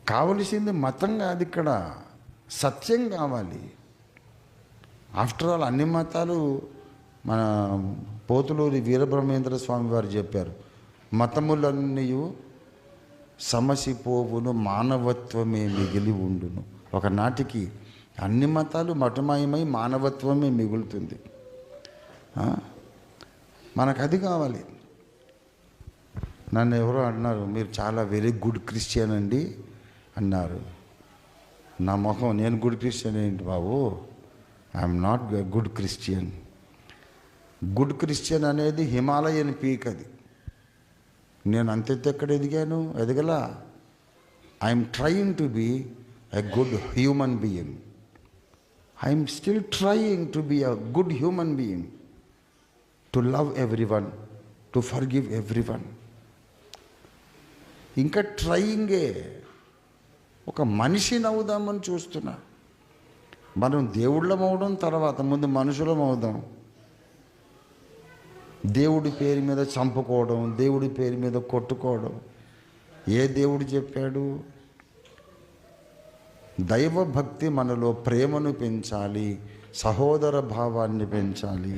కావలసింది మతం కాదు, ఇక్కడ సత్యం కావాలి. ఆఫ్టర్ ఆల్ అన్ని మతాలు మన పోతులూరి వీరబ్రహ్మేంద్ర స్వామి వారు చెప్పారు, మతములన్నీ సమసిపోవును, మానవత్వమే మిగిలి ఉండును. ఒకనాటికి అన్ని మతాలు మతమయమై మానవత్వమే మిగులుతుంది. మనకు అది కావాలి. నన్ను ఎవరో అన్నారు, మీరు చాలా వెరీ గుడ్ క్రిస్టియన్ అండి అన్నారు. నా మొహం, నేను గుడ్ క్రిస్టియన్ ఏంటి బాబు, I'm not good Christian. Good Christian అనేది హిమాలయన్ పీక్. అది నేను అంతెత్తు ఎక్కడ ఎదగలా. I'm trying to be a good human being. I'm still trying to be a good human being, to love everyone, to forgive everyone. ఇంకా ట్రయింగే. ఒక మనిషిని అవుదామని చూస్తున్నా. మనం దేవుళ్ళం అవడం తర్వాత, ముందు మనుషులం అవుదాం. దేవుడి పేరు మీద చంపుకోవడం, దేవుడి పేరు మీద కొట్టుకోవడం ఏ దేవుడు చెప్పాడు? దైవభక్తి మనలో ప్రేమను పెంచాలి, సహోదర భావాన్ని పెంచాలి.